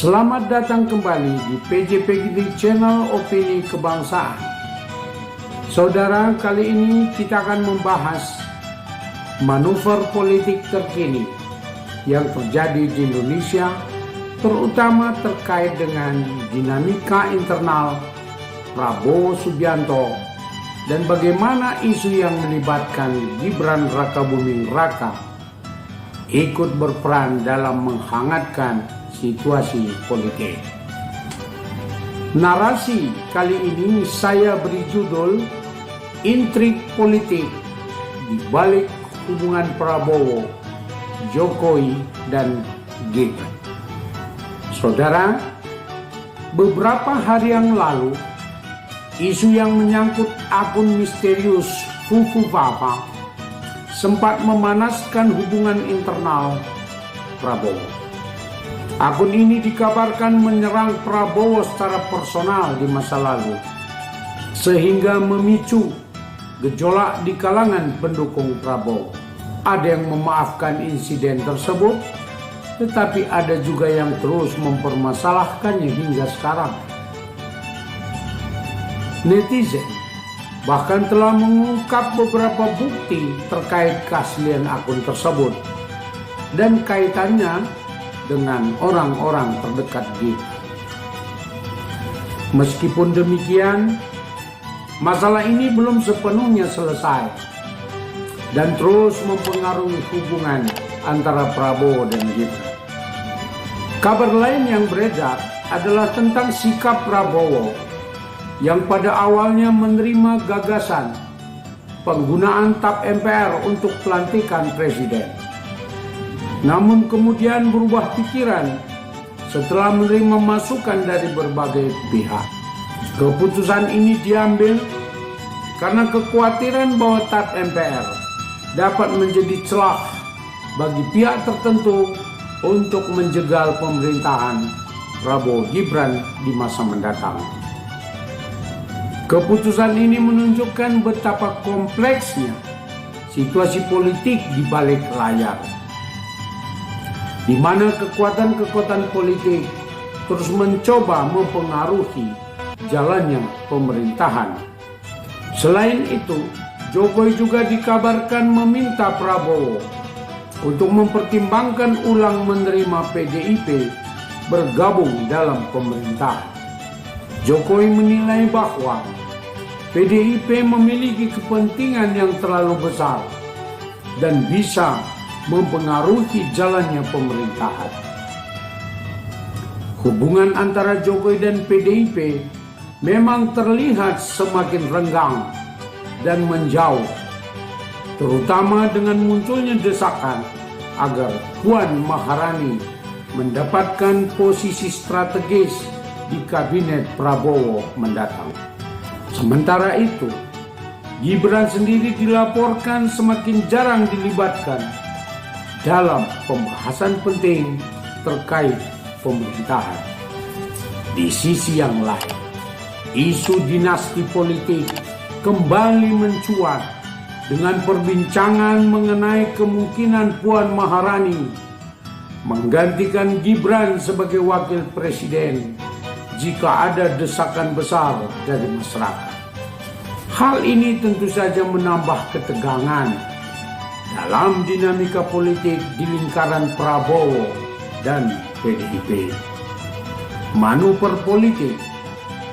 Selamat datang kembali di PJPGD Channel Opini Kebangsaan. Saudara, kali ini kita akan membahas manuver politik terkini yang terjadi di Indonesia, terutama terkait dengan dinamika internal Prabowo Subianto dan bagaimana isu yang melibatkan Gibran Rakabuming Raka ikut berperan dalam menghangatkan situasi politik. Narasi kali ini saya beri judul Intrik Politik di balik hubungan Prabowo, Jokowi, dan Gibran. Saudara, beberapa hari yang lalu, isu yang menyangkut akun misterius Fufu Papa sempat memanaskan hubungan internal Prabowo. Akun ini dikabarkan menyerang Prabowo secara personal di masa lalu, sehingga memicu gejolak di kalangan pendukung Prabowo. Ada yang memaafkan insiden tersebut, tetapi ada juga yang terus mempermasalahkannya hingga sekarang. Netizen bahkan telah mengungkap beberapa bukti terkait keaslian akun tersebut dan kaitannya dengan orang-orang terdekat Gibran. Meskipun demikian, masalah ini belum sepenuhnya selesai dan terus mempengaruhi hubungan antara Prabowo dan Gibran. Kabar lain yang beredar adalah tentang sikap Prabowo yang pada awalnya menerima gagasan penggunaan TAP MPR untuk pelantikan presiden, namun kemudian berubah pikiran setelah menerima masukan dari berbagai pihak. Keputusan ini diambil karena kekhawatiran bahwa TAP MPR dapat menjadi celah bagi pihak tertentu untuk menjegal pemerintahan Prabowo Gibran di masa mendatang. Keputusan ini menunjukkan betapa kompleksnya situasi politik di balik layar, di mana kekuatan-kekuatan politik terus mencoba mempengaruhi jalannya pemerintahan. Selain itu, Jokowi juga dikabarkan meminta Prabowo untuk mempertimbangkan ulang menerima PDIP bergabung dalam pemerintahan. Jokowi menilai bahwa PDIP memiliki kepentingan yang terlalu besar dan bisa mempengaruhi jalannya pemerintahan. Hubungan antara Jokowi dan PDIP memang terlihat semakin renggang dan menjauh, terutama dengan munculnya desakan agar Puan Maharani mendapatkan posisi strategis di kabinet Prabowo mendatang. Sementara itu, Gibran sendiri dilaporkan semakin jarang dilibatkan dalam pembahasan penting terkait pemerintahan. Di sisi yang lain, isu dinasti politik kembali mencuat dengan perbincangan mengenai kemungkinan Puan Maharani menggantikan Gibran sebagai wakil presiden jika ada desakan besar dari masyarakat. Hal ini tentu saja menambah ketegangan dalam dinamika politik di lingkaran Prabowo dan PDIP. Manuver politik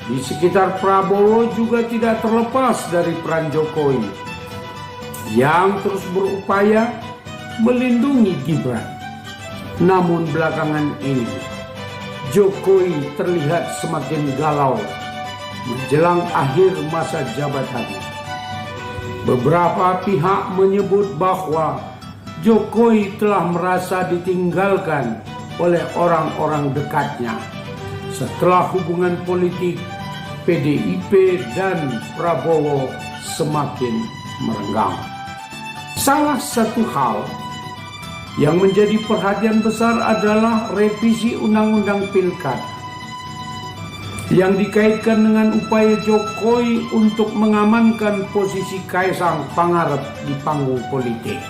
di sekitar Prabowo juga tidak terlepas dari peran Jokowi yang terus berupaya melindungi Gibran. Namun belakangan ini Jokowi terlihat semakin galau menjelang akhir masa jabatannya. Beberapa pihak menyebut bahwa Jokowi telah merasa ditinggalkan oleh orang-orang dekatnya setelah hubungan politik PDIP dan Prabowo semakin merenggang. Salah satu hal yang menjadi perhatian besar adalah revisi Undang-Undang Pilkada yang dikaitkan dengan upaya Jokowi untuk mengamankan posisi Kaisang Pangarep di panggung politik.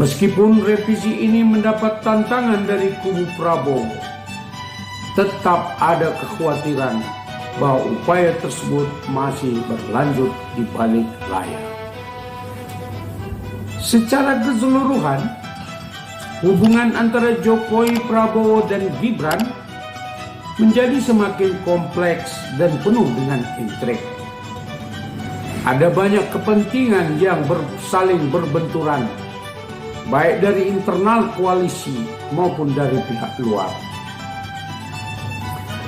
Meskipun revisi ini mendapat tantangan dari kubu Prabowo, tetap ada kekhawatiran bahwa upaya tersebut masih berlanjut di balik layar. Secara keseluruhan, hubungan antara Jokowi, Prabowo, dan Gibran menjadi semakin kompleks dan penuh dengan intrik. Ada banyak kepentingan yang saling berbenturan, baik dari internal koalisi maupun dari pihak luar.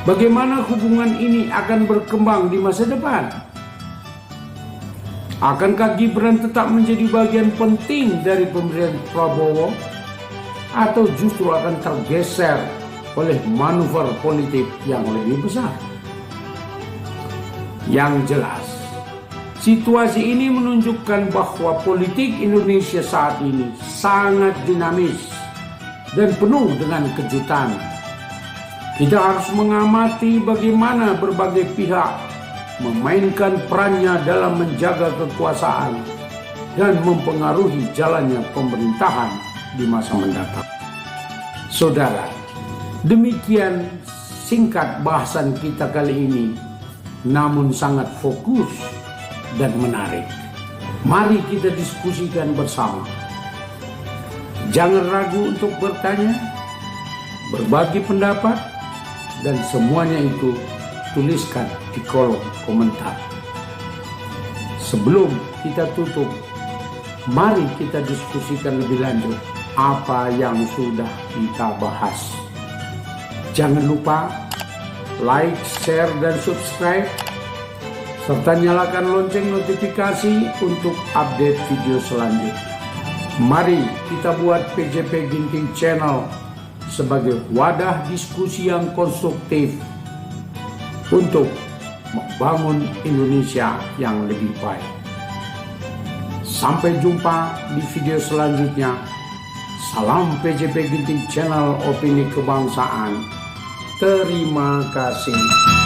Bagaimana hubungan ini akan berkembang di masa depan? Akankah Gibran tetap menjadi bagian penting dari pemerintahan Prabowo, atau justru akan tergeser oleh manuver politik yang lebih besar? Yang jelas, situasi ini menunjukkan bahwa politik Indonesia saat ini sangat dinamis dan penuh dengan kejutan. Kita harus mengamati bagaimana berbagai pihak memainkan perannya dalam menjaga kekuasaan dan mempengaruhi jalannya pemerintahan di masa mendatang. Saudara, demikian singkat bahasan kita kali ini, namun sangat fokus dan menarik. Mari kita diskusikan bersama. Jangan ragu untuk bertanya, berbagi pendapat, dan semuanya itu tuliskan di kolom komentar. Sebelum kita tutup, mari kita diskusikan lebih lanjut apa yang sudah kita bahas. Jangan lupa like, share, dan subscribe, serta nyalakan lonceng notifikasi untuk update video selanjutnya. Mari kita buat PJP Ginting Channel sebagai wadah diskusi yang konstruktif untuk membangun Indonesia yang lebih baik. Sampai jumpa di video selanjutnya. Salam PJP Ginting Channel Opini Kebangsaan. Terima kasih.